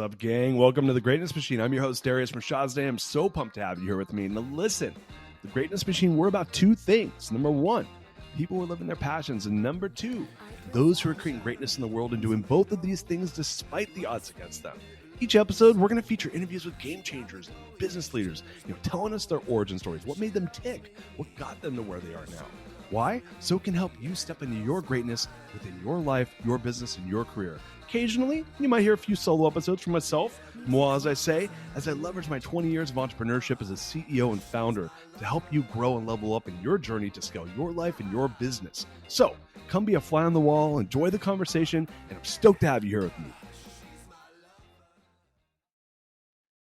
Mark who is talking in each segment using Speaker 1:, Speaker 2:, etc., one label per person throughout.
Speaker 1: What's up, gang? Welcome to the Greatness Machine. I'm your host, Darius and Sean. I'm so pumped to have you here with me. Now, listen, the Greatness Machine, we're about two things. Number one, people who are living their passions. And number two, those who are creating greatness in the world and doing both of these things despite the odds against them. Each episode, we're going to feature interviews with game changers, business leaders, telling us their origin stories, what made them tick, what got them to where they are now. Why? So it can help you step into your greatness within your life, your business, and your career. Occasionally, you might hear a few solo episodes from myself, moi as I say, as I leverage my 20 years of entrepreneurship as a CEO and founder to help you grow and level up in your journey to scale your life and your business. So, come be a fly on the wall, enjoy the conversation, and I'm stoked to have you here with me.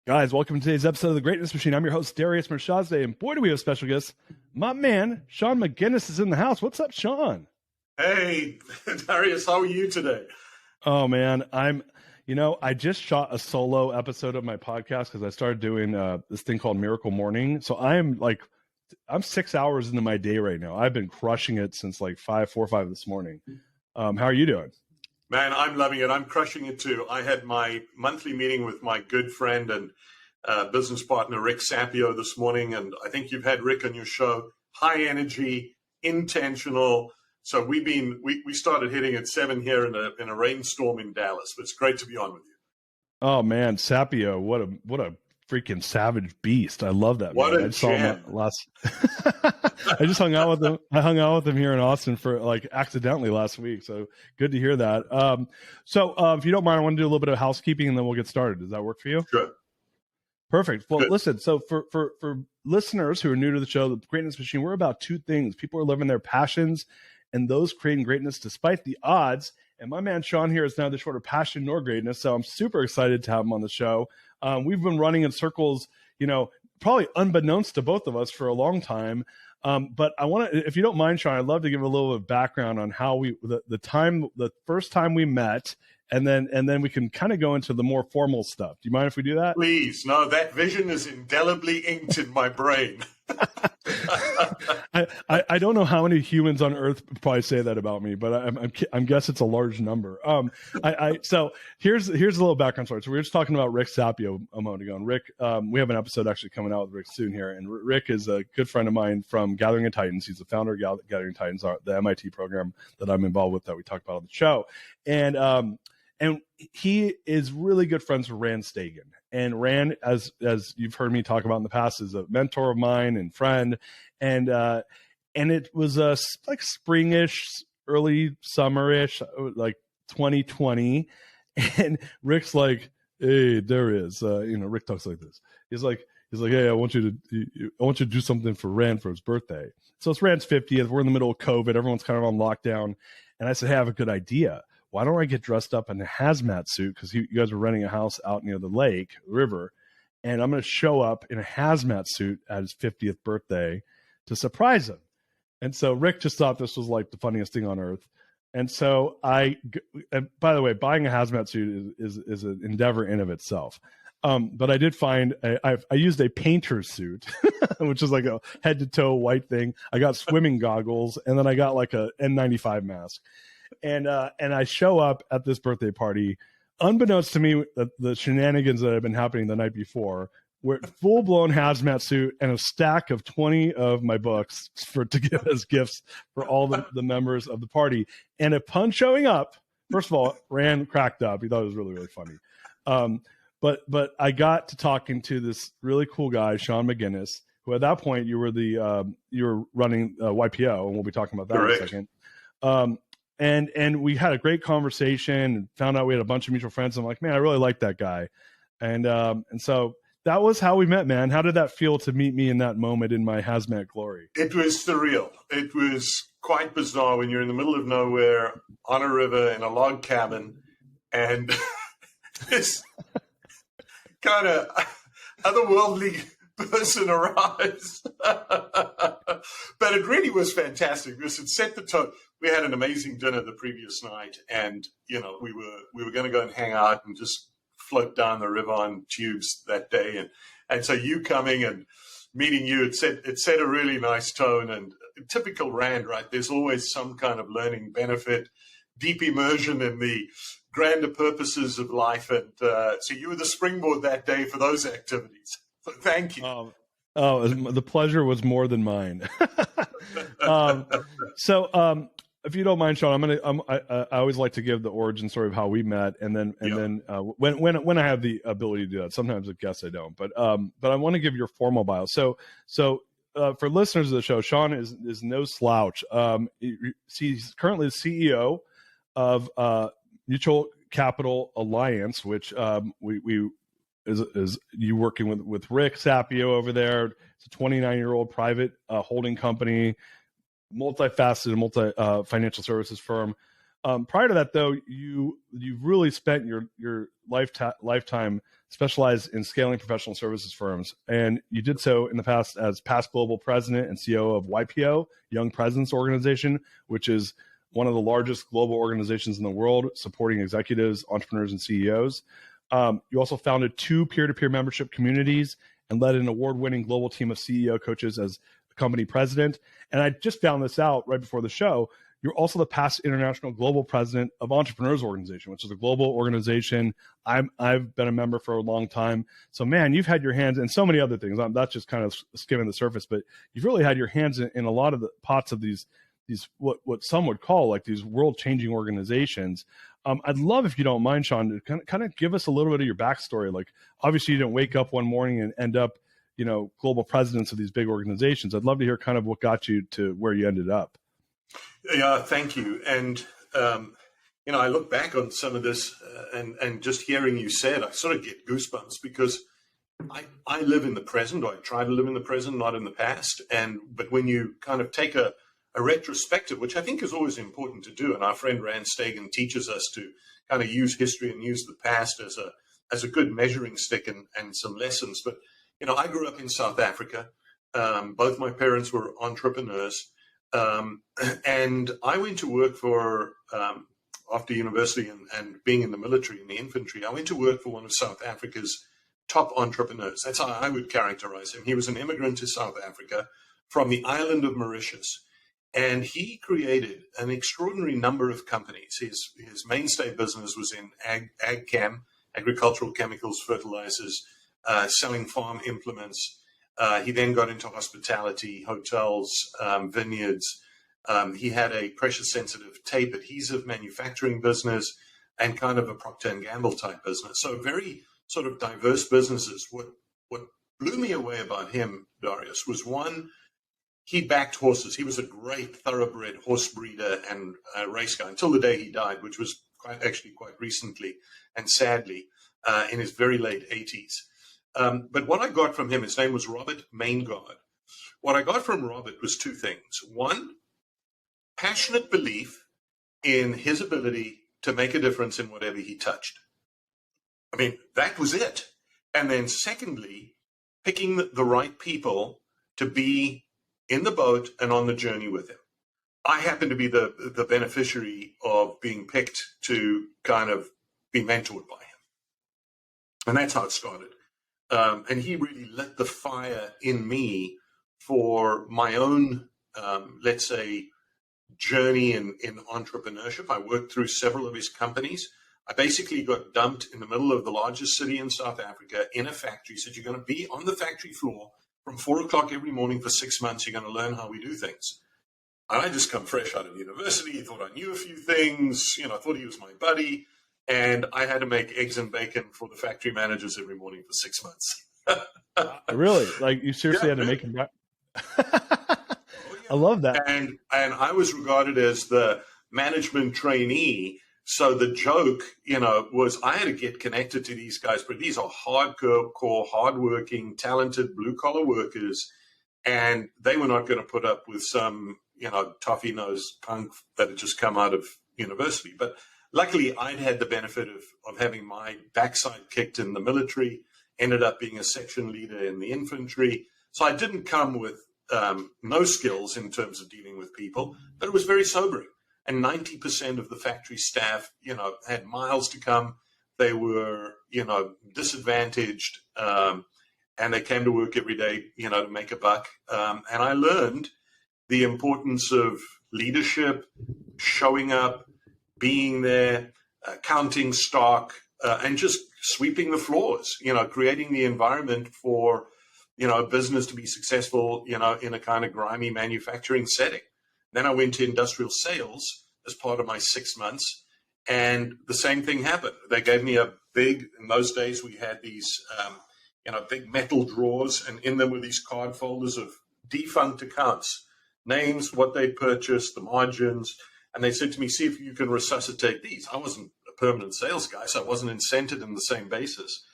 Speaker 1: Guys, welcome to today's episode of The Greatness Machine. I'm your host, Darius Mershazde, and boy, do we have a special guest. My man, Sean Magennis is in the house. What's up, Sean?
Speaker 2: Hey, Darius, how are you today?
Speaker 1: Oh, man, I just shot a solo episode of my podcast because I started doing this thing called Miracle Morning. So I'm 6 hours into my day right now. I've been crushing it since like 4 or 5 this morning. How are you doing?
Speaker 2: Man, I'm loving it. I'm crushing it too. I had my monthly meeting with my good friend and business partner, Rick Sapio, this morning. And I think you've had Rick on your show. High energy, intentional. So we started hitting at 7 here in a rainstorm in Dallas. But it's great to be on with you.
Speaker 1: Oh man, Sapio, what a freaking savage beast! I love that.
Speaker 2: What
Speaker 1: man.
Speaker 2: a
Speaker 1: I just saw him I just hung out with him. I hung out with him here in Austin for accidentally last week. So good to hear that. So if you don't mind, I want to do a little bit of housekeeping and then we'll get started. Does that work for you?
Speaker 2: Sure.
Speaker 1: Perfect. Well,
Speaker 2: Good.
Speaker 1: Listen, so for listeners who are new to the show, the Greatness Machine, we're about two things. People are living their passions and those creating greatness despite the odds. And my man Sean here is neither short of passion nor greatness. So I'm super excited to have him on the show. We've been running in circles, probably unbeknownst to both of us for a long time. But I want to, if you don't mind, Sean, I'd love to give a little bit of background on how the first time we met, and then we can kind of go into the more formal stuff. Do you mind if we do that?
Speaker 2: Please. No, that vision is indelibly inked in my brain.
Speaker 1: I don't know how many humans on Earth probably say that about me, but I'm guess it's a large number. So here's a little background story. So we were just talking about Rick Sapio a moment ago, and Rick, we have an episode actually coming out with Rick soon here, and Rick is a good friend of mine from Gathering of Titans. He's the founder of Gathering of Titans, the MIT program that I'm involved with that we talked about on the show, and he is really good friends with Rand Stagen. And Rand, as you've heard me talk about in the past, is a mentor of mine and friend. And it was like springish, early summerish, like 2020. And Rick's like, "Hey, there is." Rick talks like this. He's like, "Hey, I want you to do something for Rand for his birthday." So it's Rand's 50th. We're in the middle of COVID. Everyone's kind of on lockdown. And I said, "Hey, I have a good idea. Why don't I get dressed up in a hazmat suit?" Because you guys are renting a house out near the lake, river. And I'm going to show up in a hazmat suit at his 50th birthday to surprise him. And so Rick just thought this was like the funniest thing on earth. And so and by the way, buying a hazmat suit is an endeavor in of itself. But I did find, I used a painter's suit, which is like a head to toe white thing. I got swimming goggles, and then I got like a N95 mask. And I show up at this birthday party, unbeknownst to me, the shenanigans that have been happening the night before, were full-blown hazmat suit and a stack of 20 of my books to give as gifts for all the members of the party. And upon showing up, first of all, Rand cracked up. He thought it was really, really funny. But I got to talking to this really cool guy, Sean Magennis, who at that point you were running YPO, and we'll be talking about that in a second. And we had a great conversation and found out we had a bunch of mutual friends. I'm like, man, I really like that guy. And so that was how we met, man. How did that feel to meet me in that moment in my hazmat glory?
Speaker 2: It was surreal. It was quite bizarre when you're in the middle of nowhere on a river in a log cabin and this kind of otherworldly person arrives. But it really was fantastic because it set the tone. We had an amazing dinner the previous night, and we were going to go and hang out and just float down the river on tubes that day, and so you coming and meeting you, it set a really nice tone. And typical Rand, right? There's always some kind of learning benefit, deep immersion in the grander purposes of life. And so you were the springboard that day for those activities. So thank you.
Speaker 1: The pleasure was more than mine. So, if you don't mind, Sean, I always like to give the origin story of how we met, and then when I have the ability to do that. Sometimes I guess I don't, but I want to give your formal bio. So for listeners of the show, Sean is no slouch. He's currently the CEO of Mutual Capital Alliance, which we is you working with Rick Sapio over there. It's a 29-year-old private holding company, multi-faceted, financial services firm. Prior to that, though, you've really spent your lifetime specialized in scaling professional services firms, and you did so in the past as past global president and CEO of YPO, Young Presidents Organization, which is one of the largest global organizations in the world supporting executives, entrepreneurs, and CEOs. You also founded 2 peer-to-peer membership communities and led an award-winning global team of CEO coaches as company president. And I just found this out right before the show. You're also the past international global president of Entrepreneurs Organization, which is a global organization. I've been a member for a long time. So, man, you've had your hands in so many other things. That's just kind of skimming the surface, but you've really had your hands in a lot of the pots of these what some would call like these world-changing organizations. I'd love, if you don't mind, Sean, to kind of give us a little bit of your backstory. Like, obviously, you didn't wake up one morning and end up, global presidents of these big organizations. I'd love to hear kind of what got you to where you ended up.
Speaker 2: Yeah, thank you. And, I look back on some of this and just hearing you say it, I sort of get goosebumps because I live in the present, or I try to live in the present, not in the past. But when you kind of take a retrospective, which I think is always important to do, and our friend Rand Stagen teaches us to kind of use history and use the past as a good measuring stick and some lessons. But, I grew up in South Africa. Both my parents were entrepreneurs. And I went to work for, after university and being in the military, in the infantry, I went to work for one of South Africa's top entrepreneurs. That's how I would characterize him. He was an immigrant to South Africa from the island of Mauritius. And he created an extraordinary number of companies. His mainstay business was in ag-chem, agricultural chemicals, fertilizers, selling farm implements. He then got into hospitality, hotels, vineyards. He had a pressure-sensitive tape adhesive manufacturing business and kind of a Procter & Gamble type business. So very sort of diverse businesses. What blew me away about him, Darius, was one, he backed horses. He was a great thoroughbred horse breeder and race guy until the day he died, which was quite recently and sadly in his very late 80s. But what I got from him, his name was Robert Maingard. What I got from Robert was 2 things. One, passionate belief in his ability to make a difference in whatever he touched. I mean, that was it. And then secondly, picking the right people to be in the boat and on the journey with him. I happen to be the beneficiary of being picked to kind of be mentored by him. And that's how it started. And he really lit the fire in me for my own, let's say, journey in entrepreneurship. I worked through several of his companies. I basically got dumped in the middle of the largest city in South Africa in a factory. Said, you're going to be on the factory floor from 4 o'clock every morning for 6 months. You're going to learn how we do things. And I just come fresh out of university, thought I knew a few things, I thought he was my buddy. And I had to make eggs and bacon for the factory managers every morning for 6 months.
Speaker 1: Really? Like, you seriously had to make him back? I love that.
Speaker 2: And I was regarded as the management trainee. So the joke, was I had to get connected to these guys, but these are hardcore, hardworking, talented blue-collar workers. And they were not going to put up with some, toffee-nosed punk that had just come out of university. But luckily, I'd had the benefit of having my backside kicked in the military, ended up being a section leader in the infantry. So I didn't come with no skills in terms of dealing with people, but it was very sobering. And 90% of the factory staff, had miles to come. They were, disadvantaged, and they came to work every day, to make a buck. And I learned the importance of leadership, showing up, being there, counting stock, and just sweeping the floors, creating the environment for, a business to be successful, in a kind of grimy manufacturing setting. Then I went to industrial sales as part of my 6 months, and the same thing happened. They gave me in those days we had these, big metal drawers, and in them were these card folders of defunct accounts, names, what they purchased, the margins. And they said to me, see if you can resuscitate these. I wasn't a permanent sales guy, so I wasn't incented in the same basis.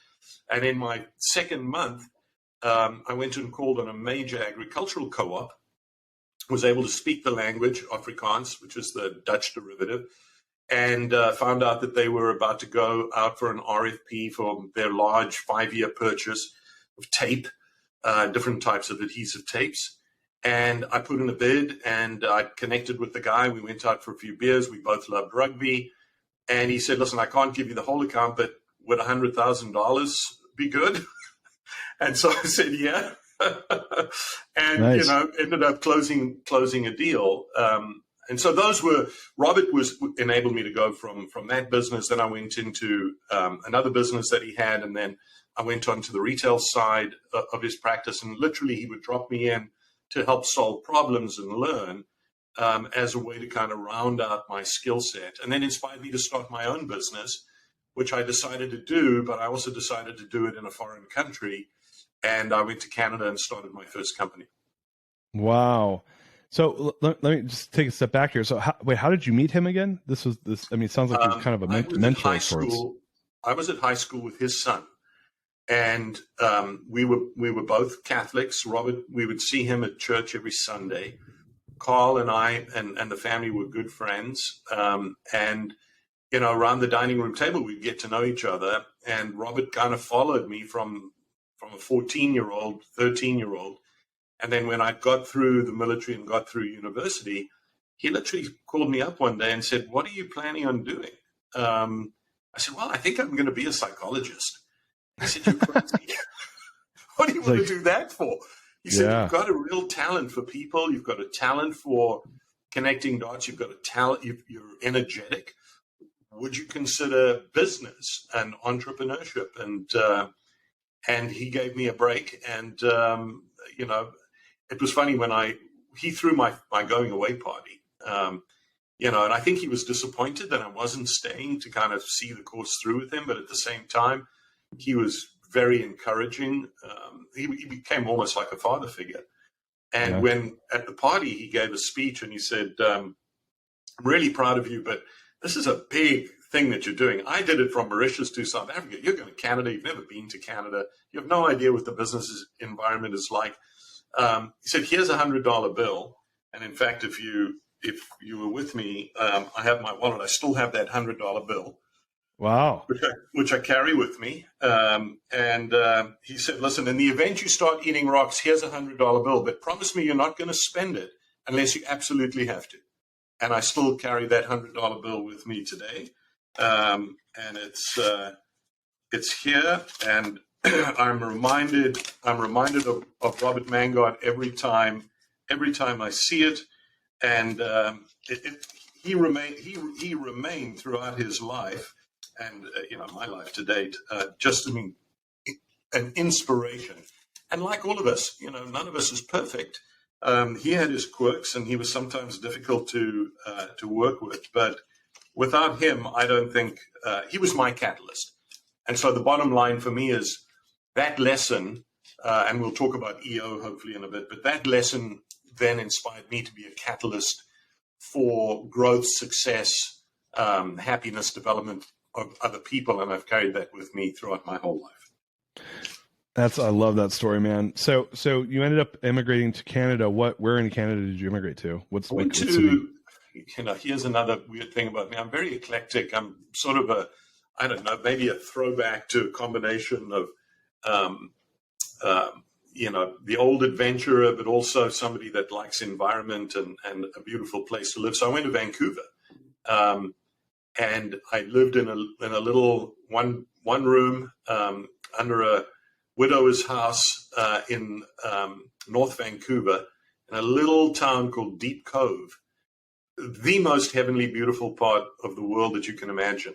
Speaker 2: And in my second month, I went and called on a major agricultural co-op, was able to speak the language, Afrikaans, which is the Dutch derivative, and found out that they were about to go out for an RFP for their large 5-year purchase of tape, different types of adhesive tapes. And I put in a bid, and I connected with the guy. We went out for a few beers. We both loved rugby. And he said, listen, I can't give you the whole account, but would $100,000 be good? And so I said, yeah. And,
Speaker 1: nice.
Speaker 2: Ended up closing a deal. And so Robert enabled me to go from that business. Then I went into another business that he had. And then I went on to the retail side of his practice. And literally he would drop me in to help solve problems and learn as a way to kind of round out my skill set. And then inspired me to start my own business, which I decided to do, but I also decided to do it in a foreign country. And I went to Canada and started my first company.
Speaker 1: Wow. So let me just take a step back here. So how did you meet him again? It sounds like you're kind of a mentor of sorts.
Speaker 2: I was at high school with his son. And we were both Catholics. Robert, we would see him at church every Sunday. Carl and I and the family were good friends. And, around the dining room table, we'd get to know each other. And Robert kind of followed me from a 14-year-old, 13-year-old. And then when I got through the military and got through university, he literally called me up one day and said, what are you planning on doing? I said, well, I think I'm going to be a psychologist. He said, you're crazy. What do you want to do that for? He said, you've got a real talent for people. You've got a talent for connecting dots. You've got a talent. You're energetic. Would you consider business and entrepreneurship? And he gave me a break. And, it was funny when he threw my going away party, and I think he was disappointed that I wasn't staying to kind of see the course through with him. But at the same time, he was very encouraging. He became almost like a father figure. And when at the party, he gave a speech and he said, I'm really proud of you, but this is a big thing that you're doing. I did it from Mauritius to South Africa. You're going to Canada. You've never been to Canada. You have no idea what the business environment is like. He said, here's $100 bill. And in fact, if you were with me, I have my wallet. I still have that $100 bill.
Speaker 1: Wow.
Speaker 2: Which I carry with me. And he said, listen, in the event you start eating rocks, here's $100 bill, but promise me you're not going to spend it unless you absolutely have to. And I still carry that $100 bill with me today. And it's here. And I'm reminded of Robert Mangard every time I see it. And he remained throughout his life. And, my life to date, an inspiration. And like all of us, none of us is perfect. He had his quirks and he was sometimes difficult to work with. But without him, I don't think he was my catalyst. And so the bottom line for me is that lesson, and we'll talk about EO hopefully in a bit, but that lesson then inspired me to be a catalyst for growth, success, happiness, development of other people, and I've carried that with me throughout my whole life.
Speaker 1: I love that story, man. So you ended up immigrating to Canada. Where in Canada did you immigrate to?
Speaker 2: Here's another weird thing about me. I'm very eclectic. I'm sort of maybe a throwback to a combination of, the old adventurer, but also somebody that likes environment and a beautiful place to live. So I went to Vancouver. And I lived in a little one room under a widower's house in North Vancouver, in a little town called Deep Cove, the most heavenly, beautiful part of the world that you can imagine.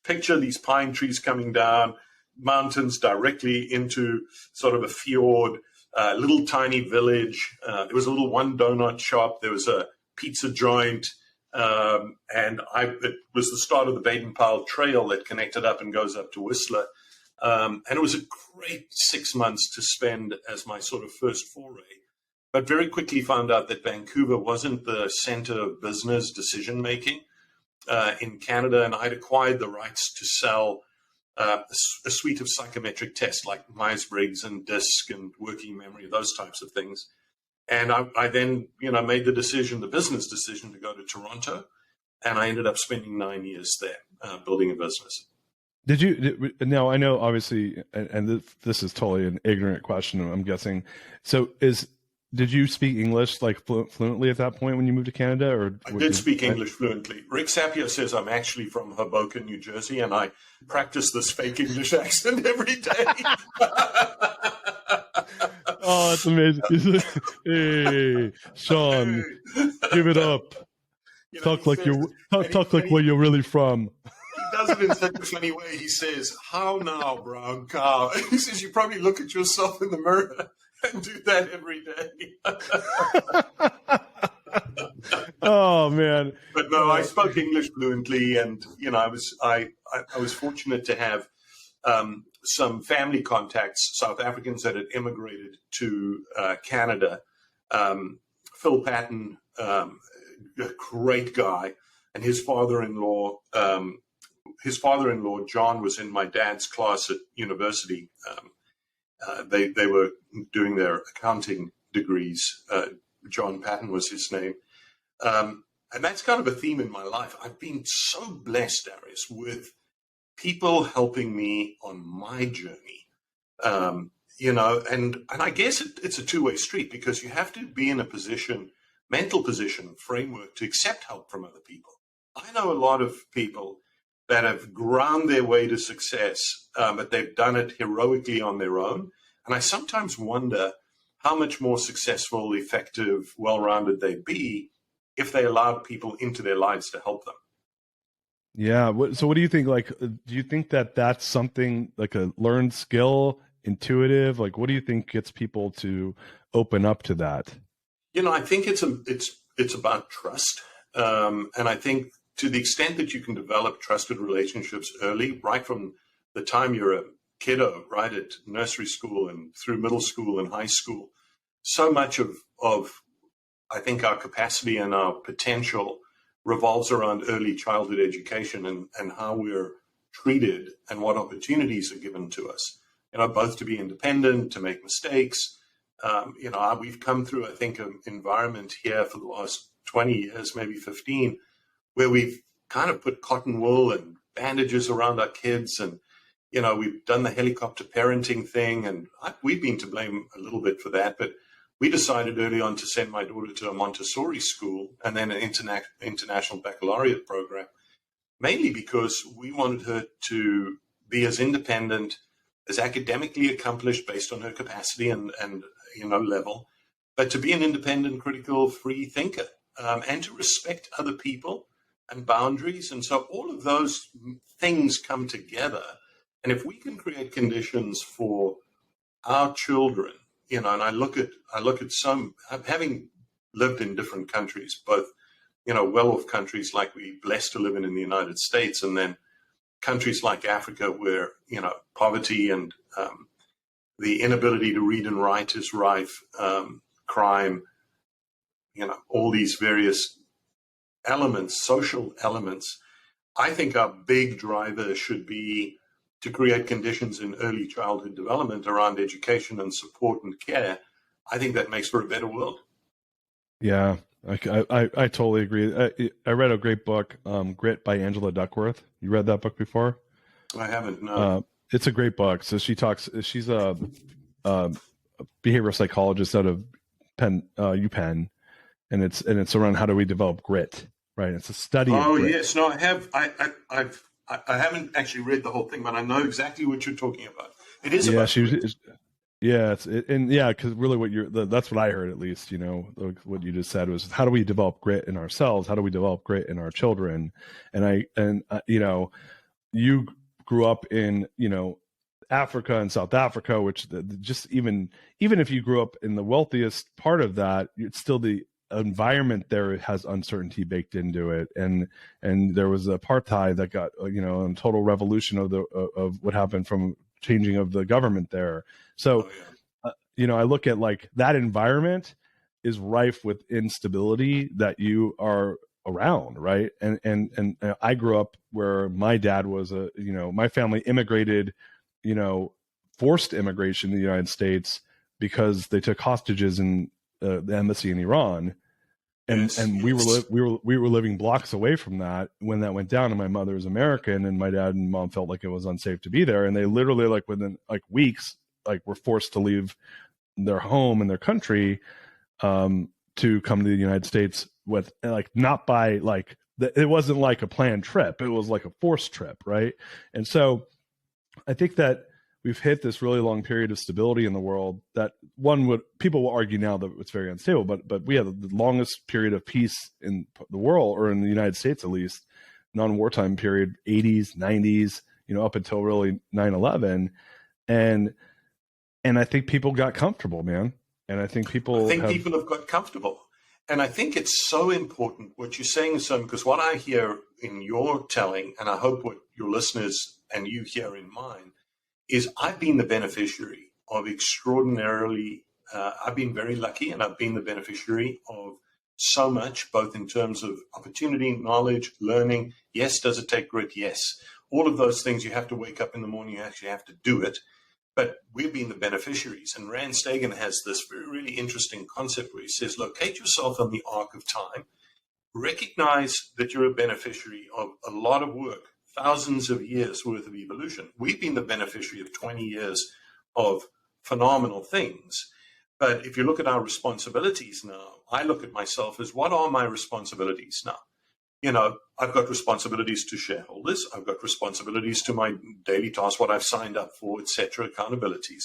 Speaker 2: picture these pine trees coming down, mountains directly into sort of a fjord, little tiny village. There was a little one donut shop. There was a pizza joint. And it was the start of the Baden-Powell Trail that connected up and goes up to Whistler. And it was a great 6 months to spend as my sort of first foray. But very quickly found out that Vancouver wasn't the center of business decision-making in Canada. And I'd acquired the rights to sell a suite of psychometric tests like Myers-Briggs and DISC and working memory, those types of things. And I then, made the business decision to go to Toronto, and I ended up spending 9 years there building a business.
Speaker 1: Now I know obviously, and this is totally an ignorant question, I'm guessing. So did you speak English like fluently at that point when you moved to Canada? Or
Speaker 2: I did speak English fluently. Rick Sapio says I'm actually from Hoboken, New Jersey, and I practice this fake English accent every day.
Speaker 1: Oh, that's amazing. Hey, Sean, give it up. Talk like where you're really from.
Speaker 2: He does it in such a funny way. He says, "How now, brown cow?" He says, "You probably look at yourself in the mirror and do that every day."
Speaker 1: Oh man!
Speaker 2: But no, I spoke English fluently, and I was fortunate to have some family contacts, South Africans that had immigrated to Canada. Phil Patton, a great guy, and his father-in-law John was in my dad's class at university. They were doing their accounting degrees. John Patton was his name. And that's kind of a theme in my life. I've been so blessed, Darius, with people helping me on my journey. And I guess it's a two-way street, because you have to be in a mental position, framework to accept help from other people. I know a lot of people that have ground their way to success, but they've done it heroically on their own. And I sometimes wonder how much more successful, effective, well-rounded they'd be if they allowed people into their lives to help them.
Speaker 1: Yeah. So what do you think? Like, do you think that that's something like a learned skill, intuitive? Like, what do you think gets people to open up to that?
Speaker 2: I think it's about trust. And I think to the extent that you can develop trusted relationships early, right from the time you're a kiddo, right, at nursery school and through middle school and high school, so much of I think our capacity and our potential revolves around early childhood education and how we're treated and what opportunities are given to us, both to be independent, to make mistakes. We've come through, I think, an environment here for the last 20 years, maybe 15, where we've kind of put cotton wool and bandages around our kids. And, we've done the helicopter parenting thing, and we've been to blame a little bit for that. But we decided early on to send my daughter to a Montessori school and then an international baccalaureate program, mainly because we wanted her to be as independent, as academically accomplished based on her capacity and level, but to be an independent, critical, free thinker, and to respect other people and boundaries. And so all of those things come together. And if we can create conditions for our children, and I look at some, having lived in different countries, both, well-off countries like we're blessed to live in the United States, and then countries like Africa where, poverty and the inability to read and write is rife, crime, all these various elements, social elements. I think our big driver should be to create conditions in early childhood development around education and support and care. I think that makes for a better world.
Speaker 1: Yeah, I totally agree. I read a great book, Grit by Angela Duckworth. You read that book before?
Speaker 2: I haven't, no.
Speaker 1: It's a great book. So she's a behavioral psychologist out of UPenn, and it's around how do we develop grit, right? It's a study of grit.
Speaker 2: Yes. No, I have. I haven't actually read the whole thing, but I know exactly what you're talking about. It is about grit. Because really that's what I heard, at least, what you just said was, how do we develop grit in ourselves? How do we develop grit in our children? And
Speaker 1: you grew up in, Africa and South Africa, which just even if you grew up in the wealthiest part of that, it's still the environment there has uncertainty baked into it, and there was apartheid that got a total revolution of what happened from changing of the government there. So I look at like that environment is rife with instability that you are around, right? And I grew up where my dad was my family immigrated, forced immigration to the United States because they took hostages in the embassy in Iran, and we were living blocks away from that when that went down. And my mother is American, and my dad and mom felt like it was unsafe to be there, and they literally like within like weeks were forced to leave their home and their country to come to the United States with not by it wasn't like a planned trip, it was like a forced trip, right? And so I think that we've hit this really long period of stability in the world that people will argue now that it's very unstable, but we have the longest period of peace in the world, or in the United States at least, non-wartime period, 80s, 90s, up until really 9/11. And I think people got comfortable, man. And I think people
Speaker 2: have got comfortable. And I think it's so important what you're saying, son, because what I hear in your telling, and I hope what your listeners and you hear in mine, is I've been the beneficiary of extraordinarily, I've been very lucky, and I've been the beneficiary of so much, both in terms of opportunity, knowledge, learning. Yes, does it take grit? Yes. All of those things, you have to wake up in the morning, you actually have to do it. But we've been the beneficiaries. And Rand Stagen has this really interesting concept where he says, locate yourself on the arc of time, recognize that you're a beneficiary of a lot of work, thousands of years worth of evolution. We've been the beneficiary of 20 years of phenomenal things. But if you look at our responsibilities now, I look at myself as, what are my responsibilities now? I've got responsibilities to shareholders. I've got responsibilities to my daily tasks, what I've signed up for, etc., accountabilities.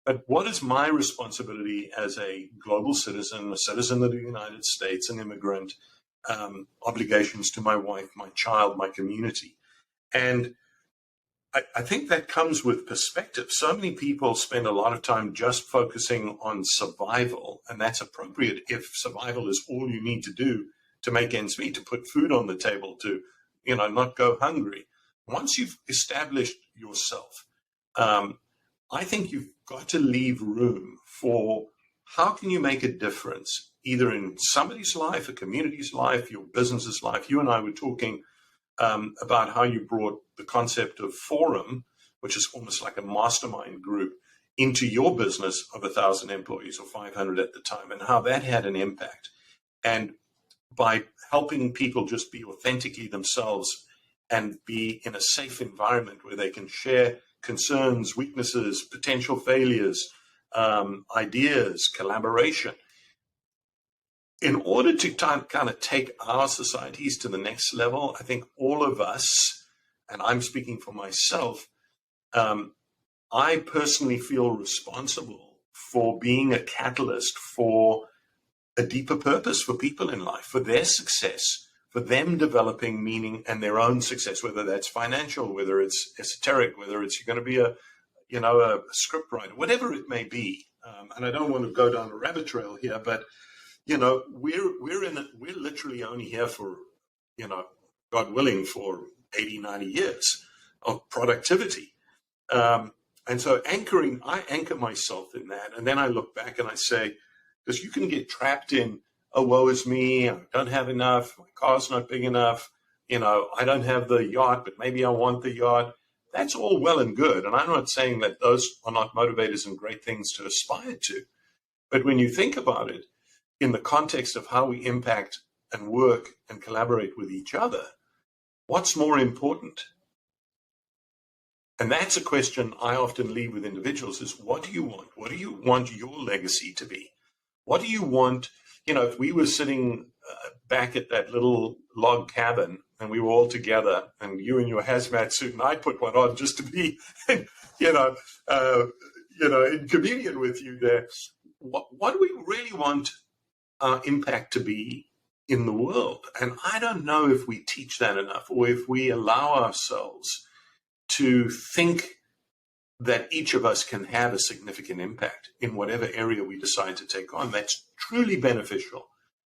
Speaker 2: But what is my responsibility as a global citizen, a citizen of the United States, an immigrant, obligations to my wife, my child, my community? And I think that comes with perspective. So many people spend a lot of time just focusing on survival, and that's appropriate if survival is all you need to do to make ends meet, to put food on the table, to, not go hungry. Once you've established yourself, I think you've got to leave room for how can you make a difference, either in somebody's life, a community's life, your business's life. You and I were talking about how you brought the concept of forum, which is almost like a mastermind group, into your business of 1,000 employees or 500 at the time, and how that had an impact. And by helping people just be authentically themselves and be in a safe environment where they can share concerns, weaknesses, potential failures, ideas, collaboration. In order to kind of take our societies to the next level, I think all of us, and I'm speaking for myself, I personally feel responsible for being a catalyst for a deeper purpose for people in life, for their success, for them developing meaning and their own success, whether that's financial, whether it's esoteric, whether it's you're going to be a script writer, whatever it may be. And I don't want to go down a rabbit trail here, but we're literally only here for, God willing, for 80, 90 years of productivity. And so I anchor myself in that. And then I look back and I say, because you can get trapped in, oh, woe is me, I don't have enough, my car's not big enough, I don't have the yacht, but maybe I want the yacht. That's all well and good. And I'm not saying that those are not motivators and great things to aspire to. But when you think about it, in the context of how we impact and work and collaborate with each other, what's more important? And that's a question I often leave with individuals is, what do you want? What do you want your legacy to be? What do you want? If we were sitting back at that little log cabin and we were all together and you in your hazmat suit and I put one on just to be, in communion with you there, what do we really want our impact to be in the world? And I don't know if we teach that enough, or if we allow ourselves to think that each of us can have a significant impact in whatever area we decide to take on. That's truly beneficial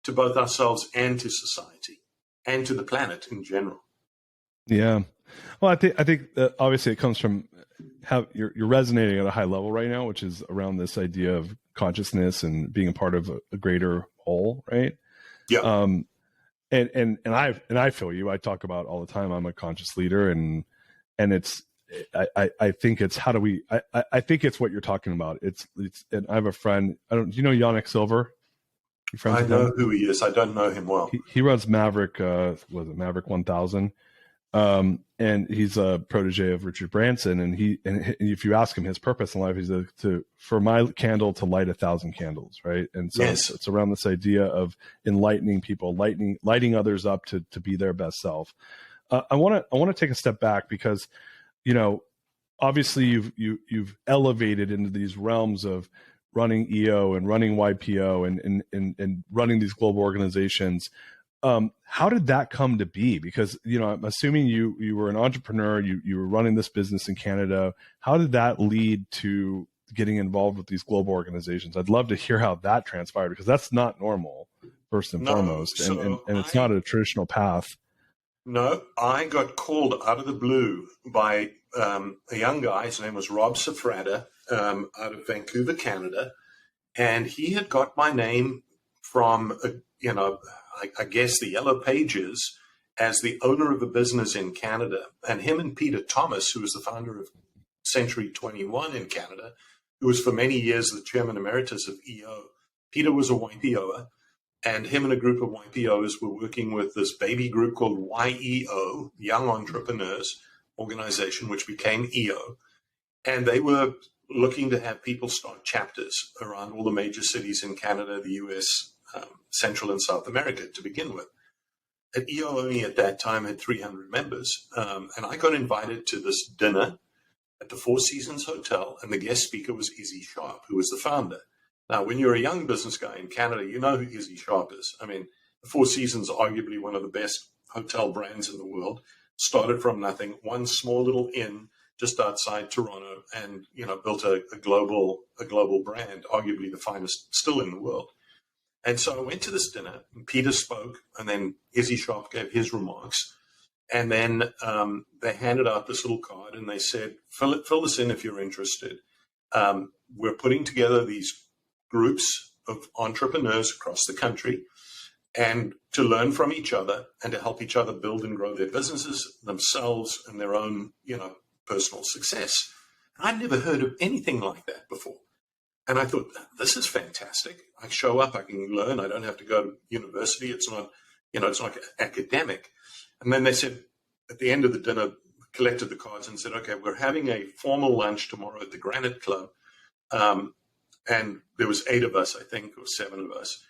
Speaker 2: to both ourselves and to society and to the planet in general.
Speaker 1: Yeah. Well, I think obviously it comes from how you're resonating at a high level right now, which is around this idea of consciousness and being a part of a greater whole, right?
Speaker 2: Yeah.
Speaker 1: And I feel you. I talk about all the time. I'm a conscious leader, and it's I think it's how do we I think it's what you're talking about. It's and I have a friend. Do you know Yannick Silver? You friends
Speaker 2: I
Speaker 1: with
Speaker 2: know
Speaker 1: him?
Speaker 2: who he is. I don't know him well.
Speaker 1: He runs Maverick. Was it Maverick 1000? And he's a protege of Richard Branson. And if you ask him his purpose in life, he's for my candle to light 1,000 candles, right? And so
Speaker 2: Yes.
Speaker 1: it's around this idea of enlightening people, lighting others up to be their best self. I want to take a step back because, obviously you've elevated into these realms of running EO and running YPO and running these global organizations. How did that come to be? Because, I'm assuming you were an entrepreneur, you were running this business in Canada. How did that lead to getting involved with these global organizations? I'd love to hear how that transpired, because that's not normal, first and foremost. And it's not a traditional path.
Speaker 2: No, I got called out of the blue by a young guy. His name was Rob Safrada, out of Vancouver, Canada. And he had got my name from, I guess the Yellow Pages as the owner of a business in Canada. And him and Peter Thomas, who was the founder of Century 21 in Canada, who was for many years the chairman emeritus of EO. Peter was a YPOer, and him and a group of YPOs were working with this baby group called YEO, Young Entrepreneurs Organization, which became EO. And they were looking to have people start chapters around all the major cities in Canada, the US, Central and South America to begin with. And EO only at that time had 300 members. And I got invited to this dinner at the Four Seasons Hotel, and the guest speaker was Izzy Sharp, who was the founder. Now, when you're a young business guy in Canada, you know who Izzy Sharp is. I mean, the Four Seasons, arguably one of the best hotel brands in the world, started from nothing, one small little inn just outside Toronto, and built a global brand, arguably the finest still in the world. And so I went to this dinner, and Peter spoke, and then Izzy Sharp gave his remarks. And then they handed out this little card, and they said, fill this in if you're interested. We're putting together these groups of entrepreneurs across the country, and to learn from each other and to help each other build and grow their businesses, themselves, and their own, personal success. I'd never heard of anything like that before. And I thought, this is fantastic. I show up, I can learn. I don't have to go to university. It's not, it's not academic. And then they said, at the end of the dinner, collected the cards and said, okay, we're having a formal lunch tomorrow at the Granite Club. And there was 8 of us, I think, or 7 of us,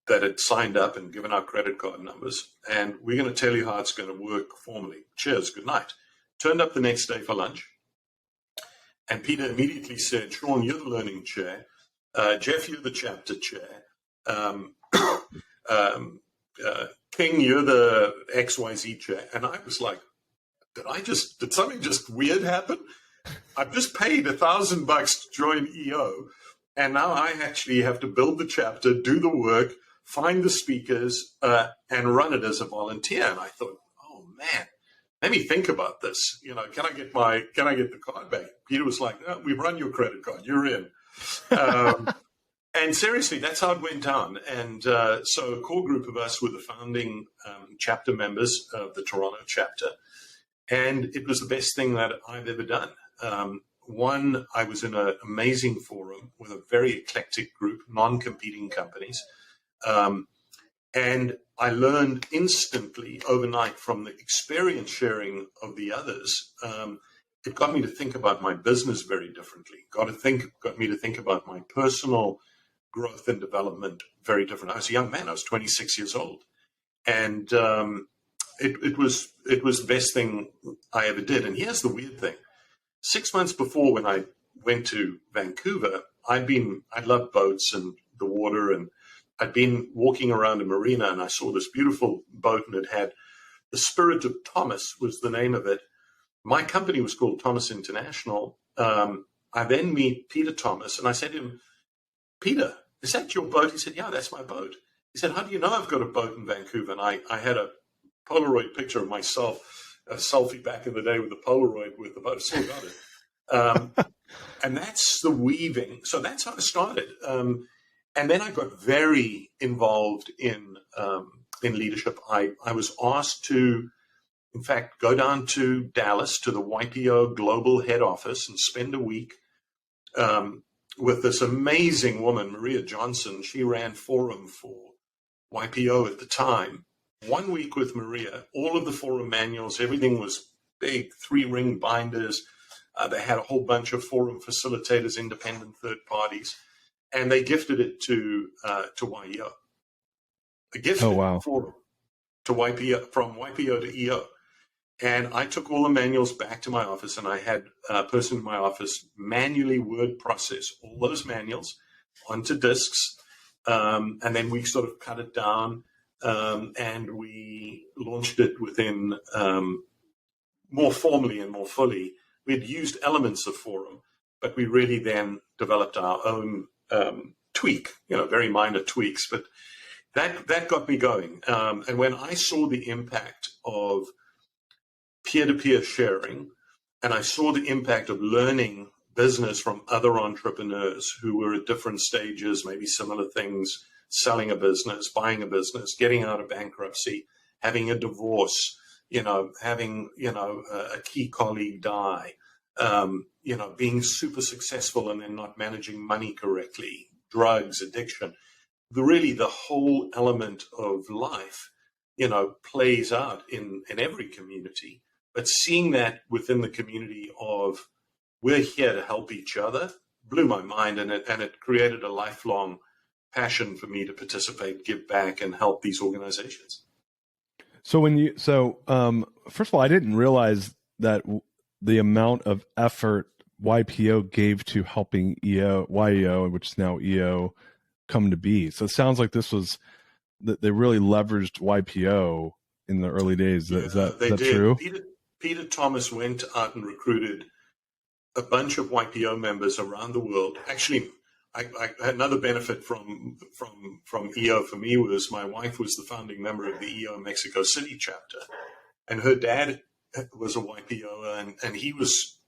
Speaker 2: that had signed up and given our credit card numbers. And we're going to tell you how it's going to work formally. Cheers, good night. Turned up the next day for lunch. And Peter immediately said, Sean, you're the learning chair. Jeff, you're the chapter chair. King, you're the XYZ chair. And I was like, did something just weird happen? I've just paid $1,000 to join EO. And now I actually have to build the chapter, do the work, find the speakers, and run it as a volunteer. And I thought, oh man, let me think about this. Can I get the card back? Peter was like, no, we've run your credit card. You're in. And seriously, that's how it went down. And so a core group of us were the founding chapter members of the Toronto chapter. And it was the best thing that I've ever done. One, I was in an amazing forum with a very eclectic group, non-competing companies. And I learned instantly overnight from the experience sharing of the others. It got me to think about my business very differently. Got me to think about my personal growth and development very different. I was a young man. I was 26 years old. And it was the best thing I ever did. And here's the weird thing. 6 months before, when I went to Vancouver, I loved boats and the water, and I'd been walking around a marina, and I saw this beautiful boat, and it had the Spirit of Thomas was the name of it. My company was called Thomas International. I then meet Peter Thomas, and I said to him, Peter, is that your boat? He said, yeah, that's my boat. He said, how do you know I've got a boat in Vancouver? And I had a Polaroid picture of myself, a selfie back in the day with the Polaroid with the boat. I still got it. And that's the weaving. So that's how I started. And then I got very involved in leadership. I was asked to, in fact, go down to Dallas to the YPO global head office and spend a week with this amazing woman, Maria Johnson. She ran Forum for YPO at the time. 1 week with Maria, all of the Forum manuals, everything was big 3-ring binders. They had a whole bunch of Forum facilitators, independent third parties, and they gifted it to YEO. They gifted Forum to YPO, from YPO to EO. And I took all the manuals back to my office, and I had a person in my office manually word process all those manuals onto discs. And then we sort of cut it down, and we launched it within more formally and more fully. We had used elements of Forum, but we really then developed our own tweak, very minor tweaks. But that got me going. And when I saw the impact of peer-to-peer sharing, and I saw the impact of learning business from other entrepreneurs who were at different stages, maybe similar things, selling a business, buying a business, getting out of bankruptcy, having a divorce, having, a key colleague die, being super successful and then not managing money correctly, drugs, addiction. The whole element of life, plays out in every community. But seeing that within the community of we're here to help each other blew my mind, and it created a lifelong passion for me to participate, give back, and help these organizations.
Speaker 1: So first of all, I didn't realize that the amount of effort YPO gave to helping YEO, which is now EO, come to be. So it sounds like this was that they really leveraged YPO in the early days. Is that true?
Speaker 2: Peter Thomas went out and recruited a bunch of YPO members around the world. Actually, I had another benefit from EO for me was my wife was the founding member of the EO Mexico City chapter, and her dad was a YPO, and he was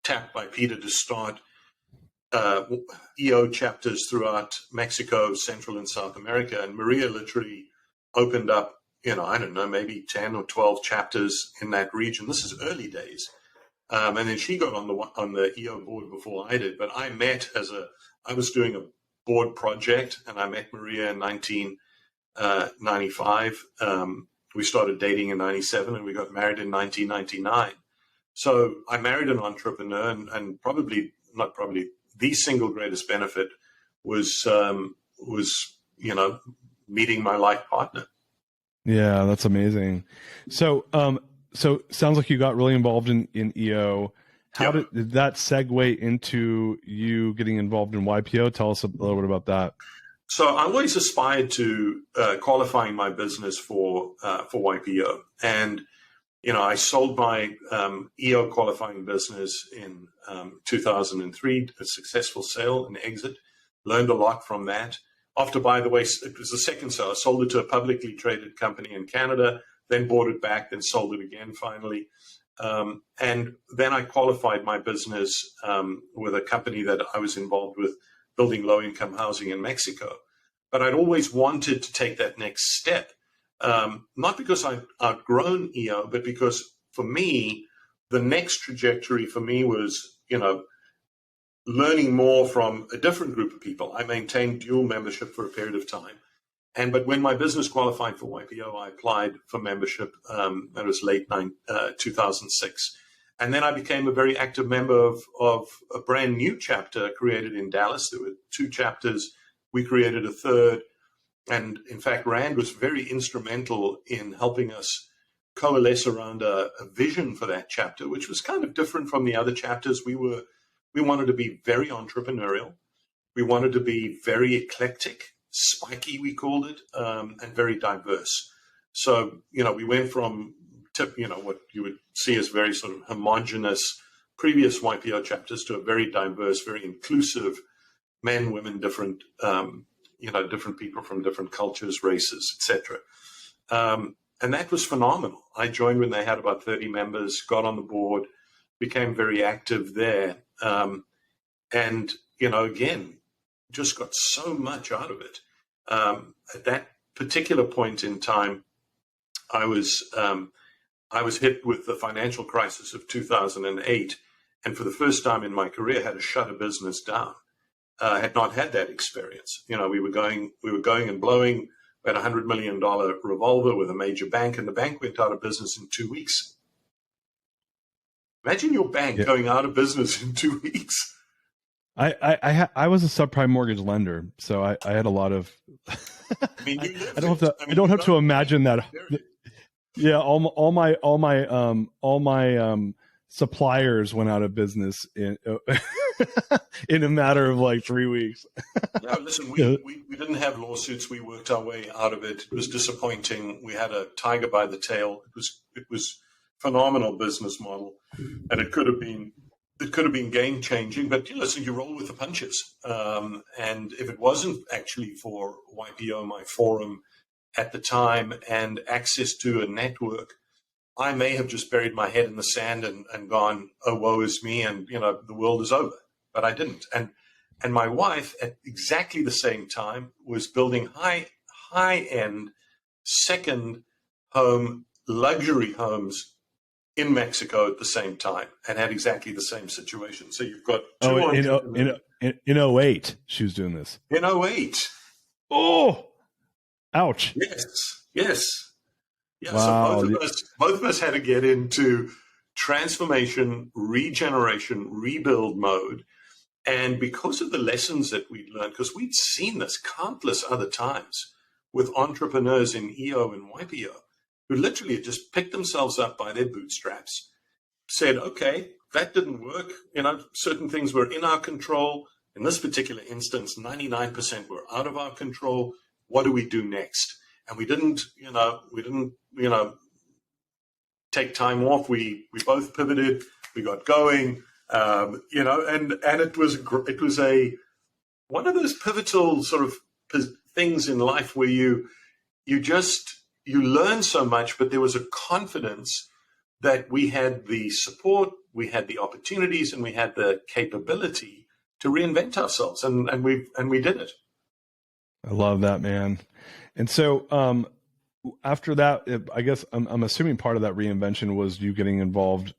Speaker 2: tapped by Peter to start EO chapters throughout Mexico, Central and South America. And Maria literally opened up, I don't know, maybe 10 or 12 chapters in that region. This is early days. And then she got on the EO board before I did. But I was doing a board project, and I met Maria in 1995. We started dating in 97, and we got married in 1999. So I married an entrepreneur, and the single greatest benefit was meeting my life partner.
Speaker 1: Yeah, that's amazing. So sounds like you got really involved in EO. How did that segue into you getting involved in YPO? Tell us a little bit about that.
Speaker 2: So I always aspired to qualifying my business for YPO, and I sold my EO qualifying business in 2003, a successful sale and exit. Learned a lot from that. After, by the way, it was the second sale. I sold it to a publicly traded company in Canada, then bought it back, then sold it again finally. And then I qualified my business with a company that I was involved with building low-income housing in Mexico. But I'd always wanted to take that next step, not because I'd outgrown EO, but because for me, the next trajectory for me was, learning more from a different group of people. I maintained dual membership for a period of time. But when my business qualified for YPO, I applied for membership. That was late 2006. And then I became a very active member of a brand new chapter created in Dallas. There were 2 chapters. We created a third. And in fact, Rand was very instrumental in helping us coalesce around a vision for that chapter, which was kind of different from the other chapters. We wanted to be very entrepreneurial. We wanted to be very eclectic, spiky, we called it, and very diverse. So, we went from what you would see as very sort of homogenous previous YPO chapters to a very diverse, very inclusive, men, women, different, different people from different cultures, races, etc. And that was phenomenal. I joined when they had about 30 members, got on the board, became very active there. And, again, just got so much out of it. At that particular point in time, I was hit with the financial crisis of 2008. And for the first time in my career, had to shut a business down. Had not had that experience. We were going and blowing. We had $100 million revolver with a major bank, and the bank went out of business in 2 weeks. Imagine your bank going out of business in 2 weeks.
Speaker 1: I was a subprime mortgage lender, so I had a lot of. I don't have to imagine that. Yeah, all my suppliers went out of business in in a matter of like 3 weeks.
Speaker 2: No, listen, we didn't have lawsuits. We worked our way out of it. It was disappointing. We had a tiger by the tail. It was phenomenal business model, and it could have been game changing. But listen, you roll with the punches. And if it wasn't actually for YPO, my forum at the time, and access to a network, I may have just buried my head in the sand and gone, oh, woe is me, and the world is over. But I didn't. And my wife, at exactly the same time, was building high-end second home luxury homes in Mexico at the same time, and had exactly the same situation. So you've got
Speaker 1: in 08, she was doing this.
Speaker 2: In 08.
Speaker 1: Oh, ouch.
Speaker 2: Yes. Yeah,
Speaker 1: wow.
Speaker 2: So both of us had to get into transformation, regeneration, rebuild mode. And because of the lessons that we'd learned, because we'd seen this countless other times with entrepreneurs in EO and YPO, who literally just picked themselves up by their bootstraps, said, okay, that didn't work. Certain things were in our control. In this particular instance, 99% were out of our control. What do we do next? And we didn't take time off. We both pivoted. We got going. And it was one of those pivotal sort of things in life where you learn so much, but there was a confidence that we had the support, we had the opportunities, and we had the capability to reinvent ourselves, and we did it.
Speaker 1: I love that, man. And so after that, I guess I'm assuming part of that reinvention was you getting involved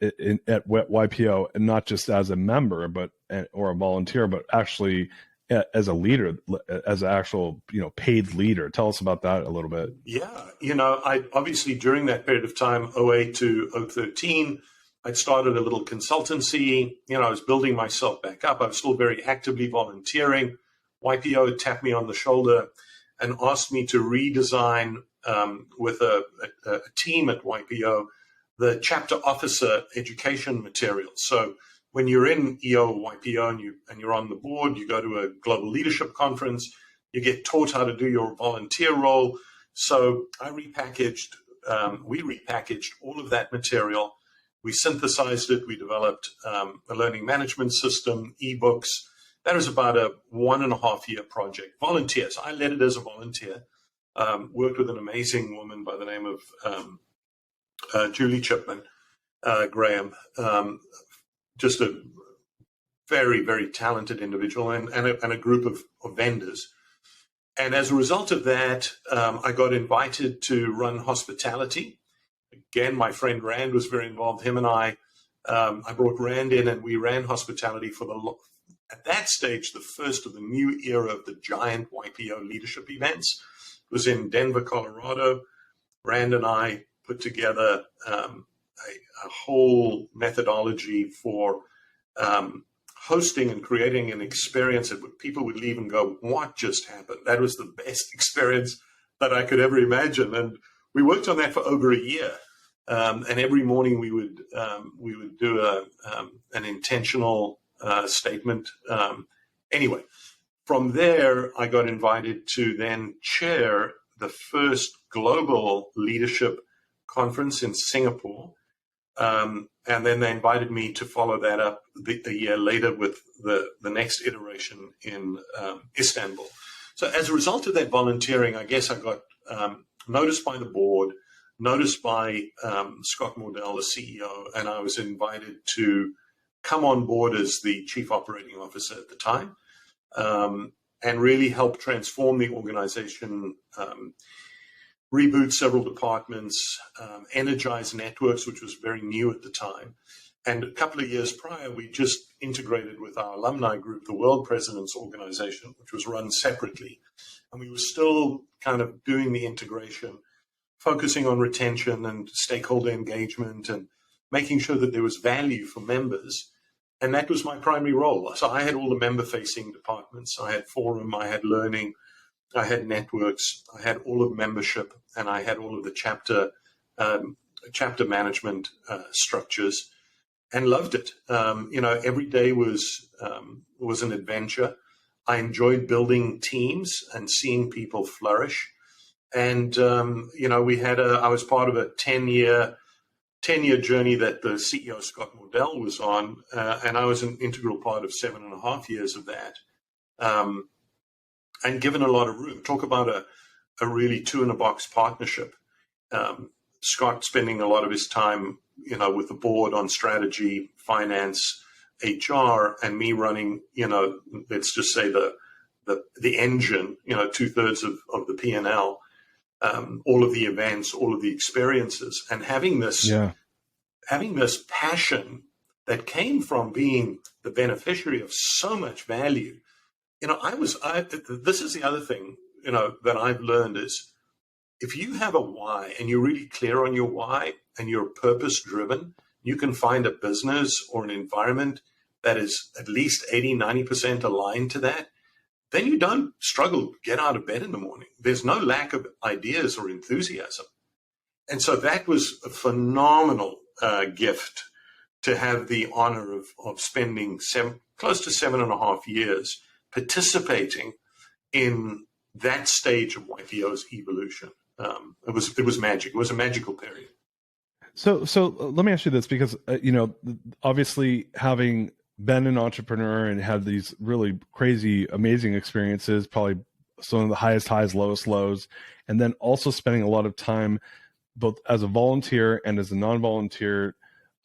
Speaker 1: at YPO, and not just as a member, or a volunteer, but actually as a leader, as an actual paid leader. Tell us about that a little bit.
Speaker 2: Yeah, I obviously during that period of time, 08 to 013, I'd started a little consultancy. I was building myself back up. I was still very actively volunteering. YPO tapped me on the shoulder and asked me to redesign with a team at YPO the chapter officer education materials. So when you're in EO or YPO and you're on the board, you go to a global leadership conference, you get taught how to do your volunteer role. So we repackaged all of that material. We synthesized it. We developed a learning management system, ebooks. That was about a 1.5 year project. Volunteers. I led it as a volunteer. Worked with an amazing woman by the name of Julie Chipman Graham. Just a very, very talented individual, and a group of vendors. And as a result of that, I got invited to run hospitality. Again, my friend Rand was very involved. Him and I brought Rand in, and we ran hospitality for at that stage, the first of the new era of the giant YPO leadership events. It was in Denver, Colorado. Rand and I put together a whole methodology for hosting and creating an experience that people would leave and go, what just happened? That was the best experience that I could ever imagine. And we worked on that for over a year. And every morning we would do an intentional statement. Anyway, from there, I got invited to then chair the first global leadership conference in Singapore. And then they invited me to follow that up a year later with the next iteration in Istanbul. So as a result of that volunteering, I guess I got noticed by the board, noticed by Scott Mordell, the CEO, and I was invited to come on board as the chief operating officer at the time, and really help transform the organization, reboot several departments, energize networks, which was very new at the time. And a couple of years prior, we just integrated with our alumni group, the World Presidents Organization, which was run separately. And we were still kind of doing the integration, focusing on retention and stakeholder engagement and making sure that there was value for members. And that was my primary role. So I had all the member-facing departments. I had forum, I had learning, I had networks, I had all of membership, and I had all of the chapter management structures, and loved it. Every day was an adventure. I enjoyed building teams and seeing people flourish. And I was part of a 10-year journey that the CEO Scott Mordell was on, and I was an integral part of 7.5 years of that. And given a lot of room. Talk about a really two-in-a-box partnership. Scott spending a lot of his time, with the board on strategy, finance, HR, and me running, let's just say the engine, 2/3 of the P&L, all of the events, all of the experiences, and having this passion that came from being the beneficiary of so much value. This is the other thing, that I've learned is if you have a why and you're really clear on your why and you're purpose driven, you can find a business or an environment that is at least 80-90% aligned to that. Then you don't struggle to get out of bed in the morning. There's no lack of ideas or enthusiasm. And so that was a phenomenal gift to have the honor of spending close to 7.5 years participating in that stage of YPO's evolution. It was magic. It was a magical period.
Speaker 1: So let me ask you this, because obviously having been an entrepreneur and had these really crazy, amazing experiences, probably some of the highest highs, lowest lows, and then also spending a lot of time both as a volunteer and as a non-volunteer,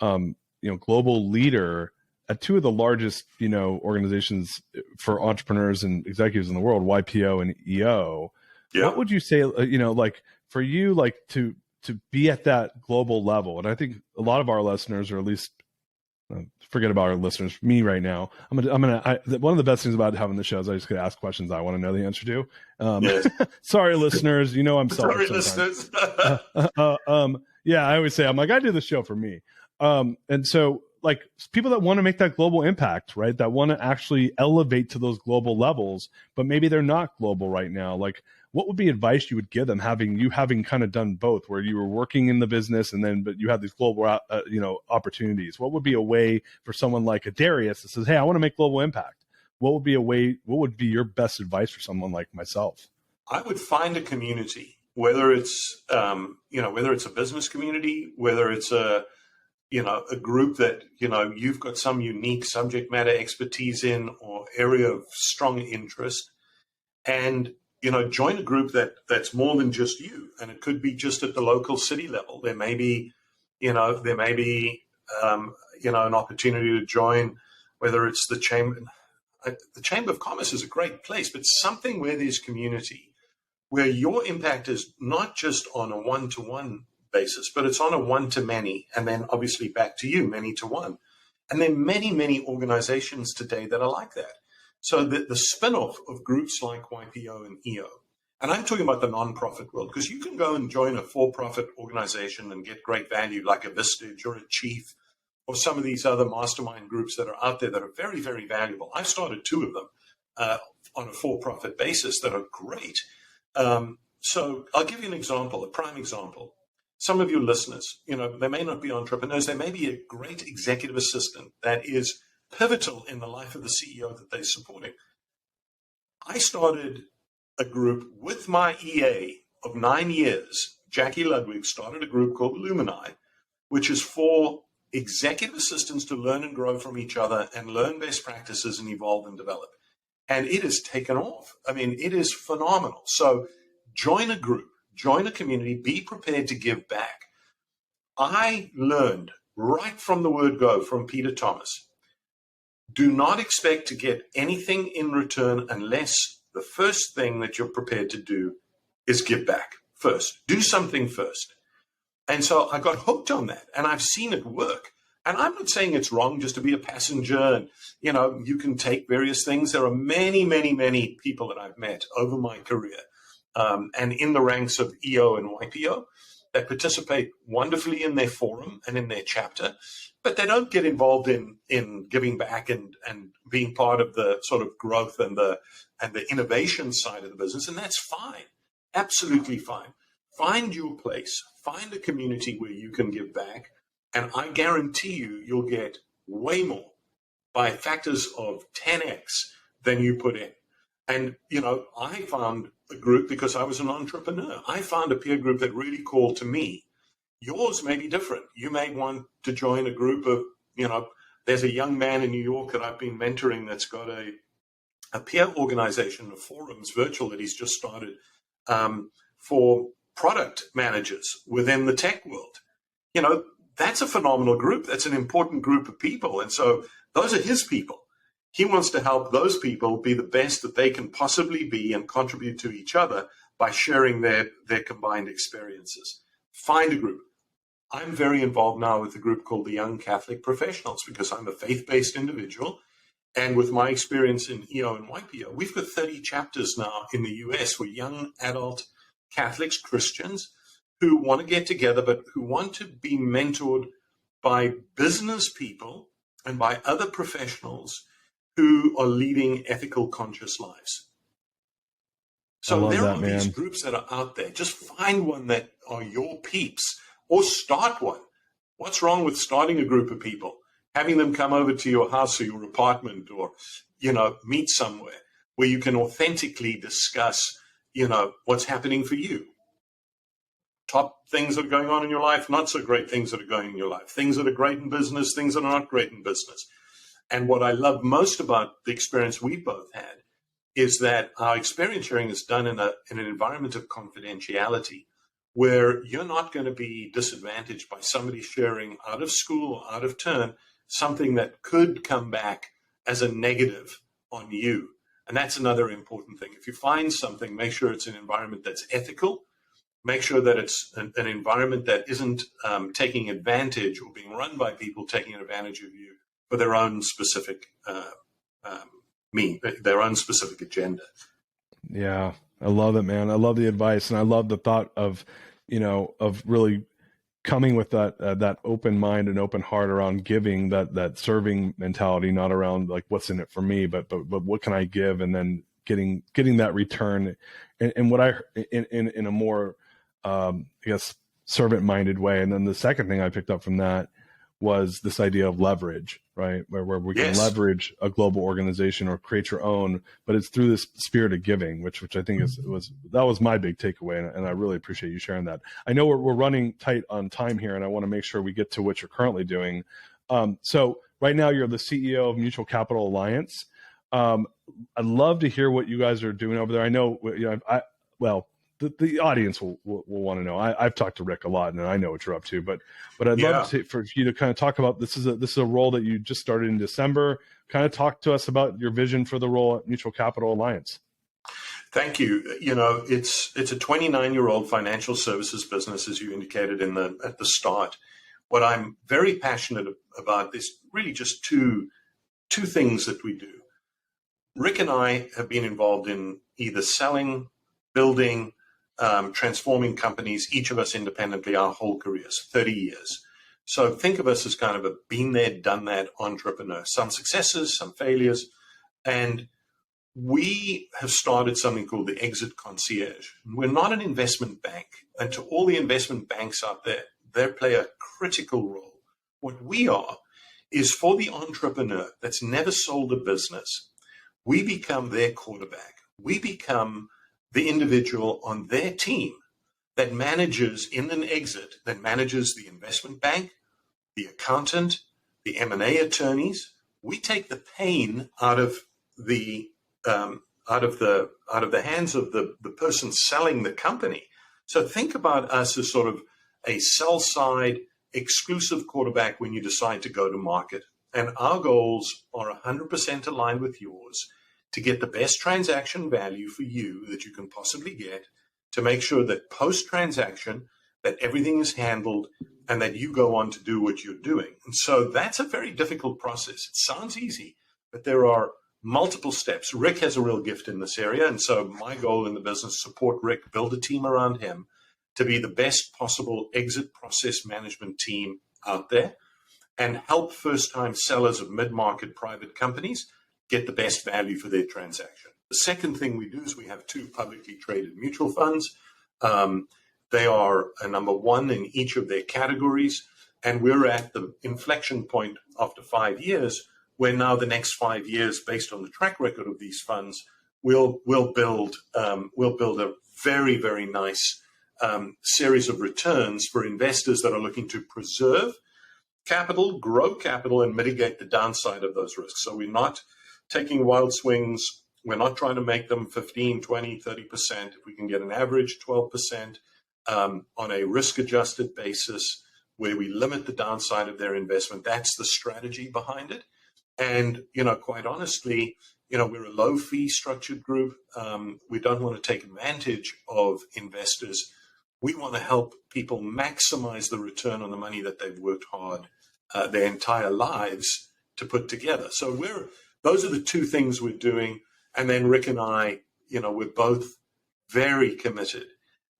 Speaker 1: global leader at two of the largest, organizations for entrepreneurs and executives in the world, YPO and EO. Yeah. What would you say, for you, to be at that global level? And I think a lot of our listeners, or at least forget about our listeners, me right now, one of the best things about having the show is I just could ask questions I want to know the answer to. Yes. Sorry, listeners, I'm sorry, listeners. Yeah, I always say, I do the show for me. And so people that want to make that global impact, right? That want to actually elevate to those global levels, but maybe they're not global right now. What would be advice you would give them, having kind of done both, where you were working in the business but you had these global, opportunities? What would be a way for someone like a Darius that says, "Hey, I want to make global impact"? What would be your best advice for someone like myself?
Speaker 2: I would find a community, whether it's a business community, whether it's a group that, you've got some unique subject matter expertise in or area of strong interest, and, join a group that's more than just you. And it could be just at the local city level. There may be, an opportunity to join, whether it's the Chamber. The Chamber of Commerce is a great place, but something where there's community, where your impact is not just on a one-to-one basis, but it's on a one-to-many, and then obviously back to you, many-to-one. And there are many, many organizations today that are like that. So the spin-off of groups like YPO and EO, and I'm talking about the nonprofit world, because you can go and join a for-profit organization and get great value like a Vistage or a Chief or some of these other mastermind groups that are out there that are very, very valuable. I've started 2 of them on a for-profit basis that are great. So I'll give you an example, a prime example. Some of your listeners, they may not be entrepreneurs. They may be a great executive assistant that is pivotal in the life of the CEO that they're supporting. I started a group with my EA of 9 years, Jackie Ludwig started a group called Lumini, which is for executive assistants to learn and grow from each other and learn best practices and evolve and develop. And it has taken off. I mean, it is phenomenal. So join a group, join a community, be prepared to give back. I learned right from the word go from Peter Thomas, do not expect to get anything in return unless the first thing that you're prepared to do is give back first. Do something first. And so I got hooked on that, and I've seen it work. And I'm not saying it's wrong just to be a passenger and, you can take various things. There are many, many, many people that I've met over my career and in the ranks of EO and YPO that participate wonderfully in their forum and in their chapter, but they don't get involved in giving back and being part of the sort of growth and the innovation side of the business. And that's fine. Absolutely fine. Find your place. Find a community where you can give back. And I guarantee you'll get way more by factors of 10x than you put in. And, I found a group because I was an entrepreneur. I found a peer group that really called to me. Yours may be different. You may want to join a group of, there's a young man in New York that I've been mentoring that's got a peer organization of forums, virtual, that he's just started for product managers within the tech world. That's a phenomenal group. That's an important group of people. And so those are his people. He wants to help those people be the best that they can possibly be and contribute to each other by sharing their combined experiences. Find a group. I'm very involved now with a group called the Young Catholic Professionals because I'm a faith-based individual. And with my experience in EO and YPO, we've got 30 chapters now in the US for young adult Catholics, Christians, who want to get together, but who want to be mentored by business people and by other professionals who are leading ethical, conscious lives. So there are these groups that are out there. Just find one that are your peeps or start one. What's wrong with starting a group of people, having them come over to your house or your apartment or, meet somewhere where you can authentically discuss, what's happening for you. Top things that are going on in your life, not so great things that are going in your life, things that are great in business, things that are not great in business. And what I love most about the experience we both had is that our experience sharing is done in an environment of confidentiality where you're not going to be disadvantaged by somebody sharing out of school or out of turn something that could come back as a negative on you. And that's another important thing. If you find something, make sure it's an environment that's ethical. Make sure that it's an environment that isn't taking advantage or being run by people taking advantage of you for their own specific their own specific agenda.
Speaker 1: Yeah, I love it, man. I love the advice, and I love the thought of, of really coming with that open mind and open heart around giving, that serving mentality, not around like what's in it for me, but what can I give, and then getting that return, and what I in a more servant-minded way. And then the second thing I picked up from that was this idea of leverage, right? Where we can leverage a global organization or create your own, but it's through this spirit of giving, which I think was my big takeaway. And I really appreciate you sharing that. I know we're running tight on time here, and I want to make sure we get to what you're currently doing. So right now you're the CEO of Mutual Capital Alliance. I'd love to hear what you guys are doing over there. I know, the audience will want to know. I've talked to Rick a lot, and I know what you're up to. But I'd love for you to kind of talk about this is a role that you just started in December. Kind of talk to us about your vision for the role at Mutual Capital Alliance.
Speaker 2: Thank you. It's a 29-year-old financial services business, as you indicated at the start. What I'm very passionate about is really just two things that we do. Rick and I have been involved in either selling, building, transforming companies, each of us independently, our whole careers, 30 years. So think of us as kind of a been there, done that entrepreneur, some successes, some failures. And we have started something called the Exit Concierge. We're not an investment bank. And to all the investment banks out there, they play a critical role. What we are is for the entrepreneur that's never sold a business, we become their quarterback. We become the individual on their team that manages in an exit, that manages the investment bank, the accountant, the M&A attorneys. We take the pain out of the hands of the person selling the company. So think about us as sort of a sell side exclusive quarterback when you decide to go to market. And our goals are 100% aligned with yours to get the best transaction value for you that you can possibly get, to make sure that post-transaction that everything is handled and that you go on to do what you're doing. And so that's a very difficult process. It sounds easy, but there are multiple steps. Rick has a real gift in this area. And so my goal in the business, support Rick, build a team around him to be the best possible exit process management team out there, and help first-time sellers of mid-market private companies get the best value for their transaction. The second thing we do is we have 2 publicly traded mutual funds. They are a number 1 in each of their categories, and we're at the inflection point after 5 years, where now the next 5 years, based on the track record of these funds, we'll build a very, very nice series of returns for investors that are looking to preserve capital, grow capital, and mitigate the downside of those risks. So we're not taking wild swings. We're not trying to make them 15, 20, 30%. If we can get an average 12% on a risk-adjusted basis where we limit the downside of their investment, that's the strategy behind it. And, quite honestly, we're a low-fee structured group. We don't want to take advantage of investors. We want to help people maximize the return on the money that they've worked hard their entire lives to put together. So those are the 2 things we're doing. And then Rick and I, we're both very committed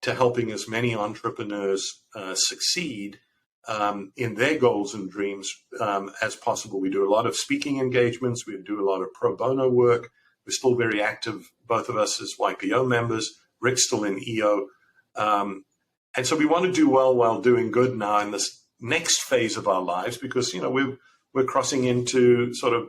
Speaker 2: to helping as many entrepreneurs succeed in their goals and dreams as possible. We do a lot of speaking engagements. We do a lot of pro bono work. We're still very active, both of us as YPO members. Rick's still in EO. And so we want to do well while doing good now in this next phase of our lives, because, we're crossing into sort of,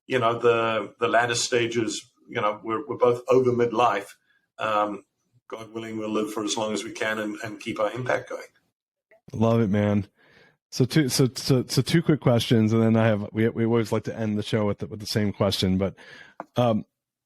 Speaker 2: the latter stages. We're both over midlife. God willing, we'll live for as long as we can and keep our impact going.
Speaker 1: Love it, man. So 2 quick questions, and then we always like to end the show with the same question. But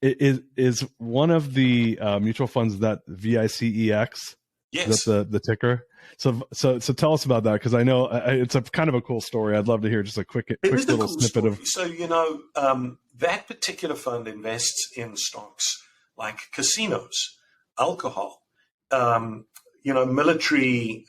Speaker 1: is one of the mutual funds that VICEX?
Speaker 2: Yes.
Speaker 1: Is that the ticker? So tell us about that, because I know it's a kind of a cool story. I'd love to hear just a quick little cool snippet
Speaker 2: story.
Speaker 1: of.
Speaker 2: So that particular fund invests in stocks like casinos, alcohol, military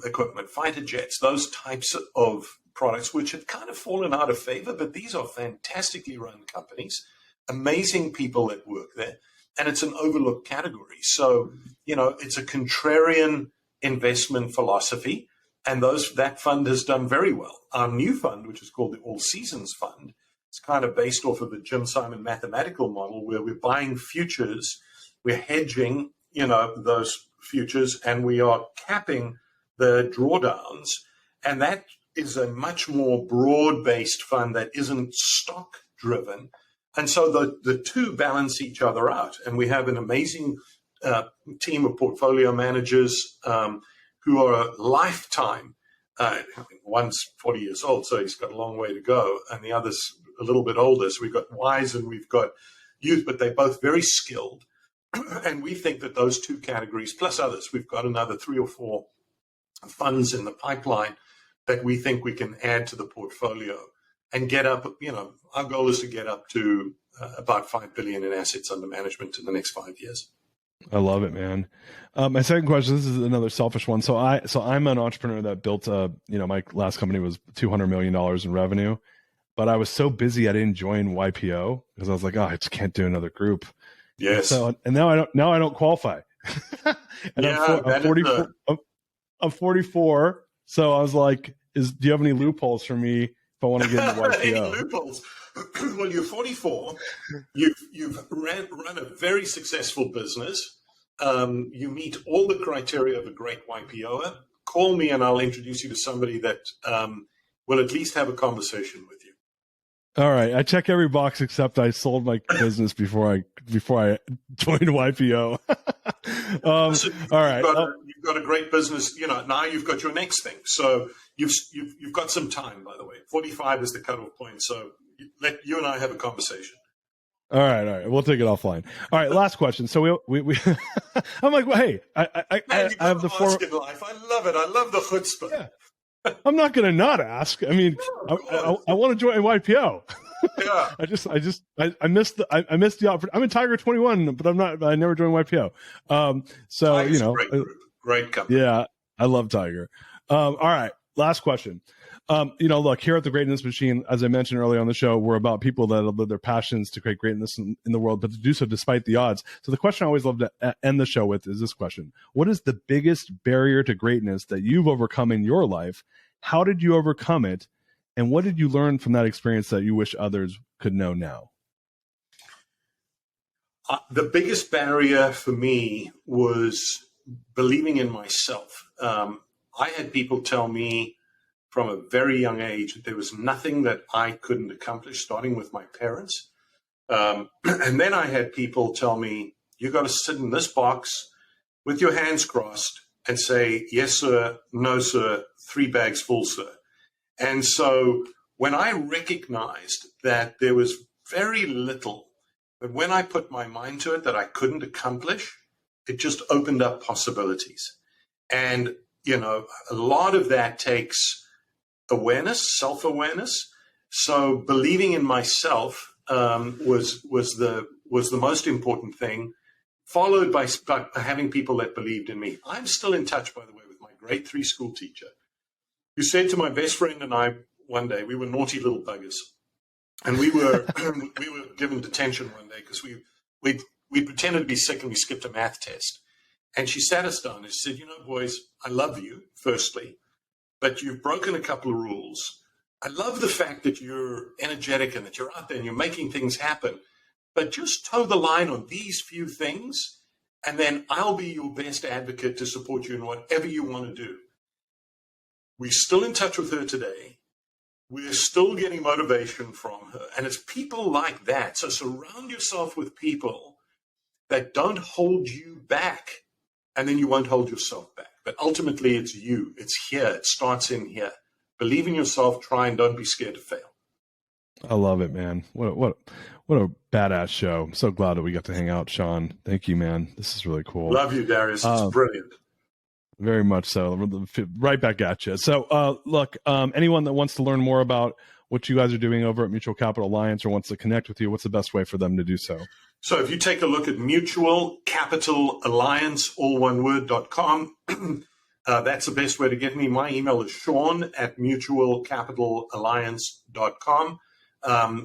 Speaker 2: equipment, fighter jets, those types of products, which have kind of fallen out of favor. But these are fantastically run companies, amazing people that work there, and it's an overlooked category. So, it's a contrarian investment philosophy, and that fund has done very well. Our new fund, which is called the All Seasons Fund, it's kind of based off of the Jim Simon mathematical model, where we're buying futures, we're hedging, those futures, and we are capping the drawdowns. And that is a much more broad-based fund that isn't stock-driven. And so the 2 balance each other out. And we have an amazing team of portfolio managers who are lifetime. One's 40 years old, so he's got a long way to go, and the other's a little bit older. So we've got Ys and we've got youth, but they're both very skilled. And we think that those 2 categories, plus others, we've got another 3 or 4 funds in the pipeline that we think we can add to the portfolio and get up. Our goal is to get up to about $5 billion in assets under management in the next 5 years.
Speaker 1: I love it, man. My second question, this is another selfish one. So I'm an entrepreneur that built my last company was $200 million in revenue, but I was so busy I didn't join YPO because I was like, I just can't do another group.
Speaker 2: Yes.
Speaker 1: And now I don't qualify. And I'm 44. So I was like, do you have any loopholes for me if I want to get into YPO?
Speaker 2: Any loopholes? Well, you're 44. You've run a very successful business. You meet all the criteria of a great YPOer. Call me and I'll introduce you to somebody that will at least have a conversation with you.
Speaker 1: All right, I check every box except I sold my business before I joined YPO.
Speaker 2: So
Speaker 1: all right,
Speaker 2: you've got a great business. Now you've got your next thing. So you've got some time, by the way. 45 is the cutoff point. So let you and I have a conversation.
Speaker 1: All right. We'll take it offline. All right, last question. So we I'm like, well, hey, I have the four.
Speaker 2: In life. I love it. I love the chutzpah.
Speaker 1: Yeah. I'm not going to not ask. I mean, I want to join YPO.
Speaker 2: Yeah.
Speaker 1: I missed the opportunity. I'm in Tiger 21, but I never joined YPO. So
Speaker 2: Tiger's a great group. Great company.
Speaker 1: Yeah, I love Tiger. All right, last question. Look, here at the Greatness Machine, as I mentioned earlier on the show, we're about people that live their passions to create greatness in the world, but to do so despite the odds. So the question I always love to end the show with is this question: what is the biggest barrier to greatness that you've overcome in your life? How did you overcome it? And what did you learn from that experience that you wish others could know now?
Speaker 2: The biggest barrier for me was believing in myself. I had people tell me from a very young age that there was nothing that I couldn't accomplish, starting with my parents. And then I had people tell me, you got to sit in this box with your hands crossed and say, yes, sir, no, sir, 3 bags full, sir. And so when I recognized that there was very little, but when I put my mind to it that I couldn't accomplish, it just opened up possibilities. And, a lot of that takes awareness, self-awareness. So believing in myself was the most important thing, followed by having people that believed in me. I'm still in touch, by the way, with my grade 3 school teacher, who said to my best friend and I one day, we were naughty little buggers, and we were given detention one day because we pretended to be sick and we skipped a math test. And she sat us down and she said, boys, I love you, firstly, but you've broken a couple of rules. I love the fact that you're energetic and that you're out there and you're making things happen, but just toe the line on these few things, and then I'll be your best advocate to support you in whatever you want to do. We're still in touch with her today. We're still getting motivation from her. And it's people like that. So surround yourself with people that don't hold you back, and then you won't hold yourself back. But ultimately, it's you. It's here. It starts in here. Believe in yourself. Try, and don't be scared to fail.
Speaker 1: I love it, man. What a badass show. I'm so glad that we got to hang out, Sean. Thank you, man. This is really cool.
Speaker 2: Love you, Darius. It's brilliant.
Speaker 1: Very much so. Right back at you. So, look, anyone that wants to learn more about what you guys are doing over at Mutual Capital Alliance or wants to connect with you, what's the best way for them to do so?
Speaker 2: So if you take a look at Mutual Capital Alliance, all one word.com, that's the best way to get me. My email is sean@mutualcapitalalliance.com.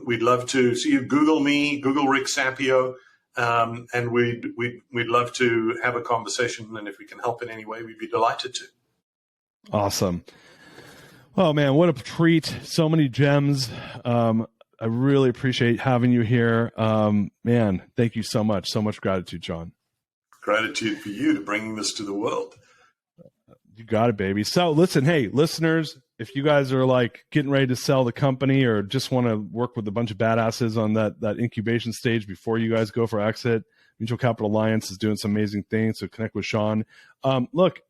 Speaker 2: We'd love to see you. Google me, Google Rick Sapio. And we'd love to have a conversation, and if we can help in any way, we'd be delighted to.
Speaker 1: Awesome. Oh man, what a treat. So many gems. I really appreciate having you here. Man, thank you so much. So much gratitude, John.
Speaker 2: Gratitude for you to bringing this to the world.
Speaker 1: You got it, baby. So listen, hey, listeners, if you guys are like getting ready to sell the company or just want to work with a bunch of badasses on that incubation stage before you guys go for exit, Mutual Capital Alliance is doing some amazing things. So connect with Sean. Look,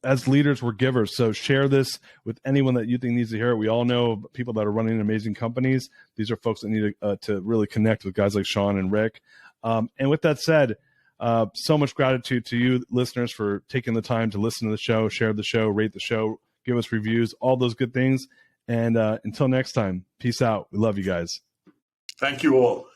Speaker 1: as leaders, we're givers. So share this with anyone that you think needs to hear it. We all know people that are running amazing companies. These are folks that need to really connect with guys like Sean and Rick. And with that said, so much gratitude to you listeners for taking the time to listen to the show, share the show, rate the show, give us reviews, all those good things. And until next time, peace out. We love you guys.
Speaker 2: Thank you all.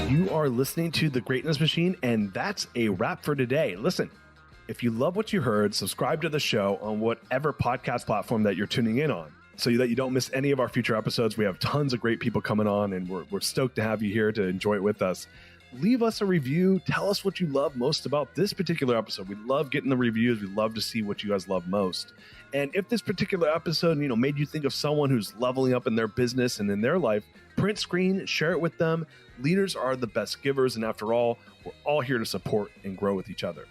Speaker 3: You are listening to The Greatness Machine, and that's a wrap for today. Listen, if you love what you heard, subscribe to the show on whatever podcast platform that you're tuning in on, so that you don't miss any of our future episodes. We have tons of great people coming on, and we're stoked to have you here to enjoy it with us. Leave us a review. Tell us what you love most about this particular episode. We love getting the reviews. We love to see what you guys love most. And if this particular episode, made you think of someone who's leveling up in their business and in their life, print screen, share it with them. Leaders are the best givers, and after all, we're all here to support and grow with each other.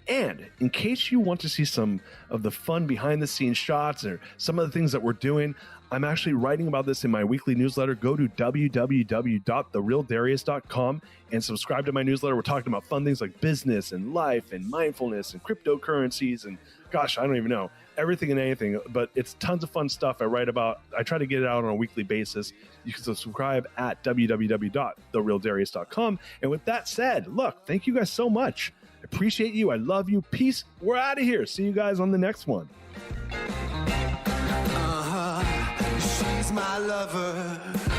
Speaker 3: And in case you want to see some of the fun behind the scenes shots or some of the things that we're doing, I'm actually writing about this in my weekly newsletter. Go to www.therealdarius.com and subscribe to my newsletter. We're talking about fun things like business and life and mindfulness and cryptocurrencies and gosh, I don't even know, everything and anything, but it's tons of fun stuff I write about. I try to get it out on a weekly basis. You can subscribe at www.therealdarius.com. And with that said, look, thank you guys so much. I appreciate you. I love you. Peace. We're out of here. See you guys on the next one.
Speaker 4: She's my lover.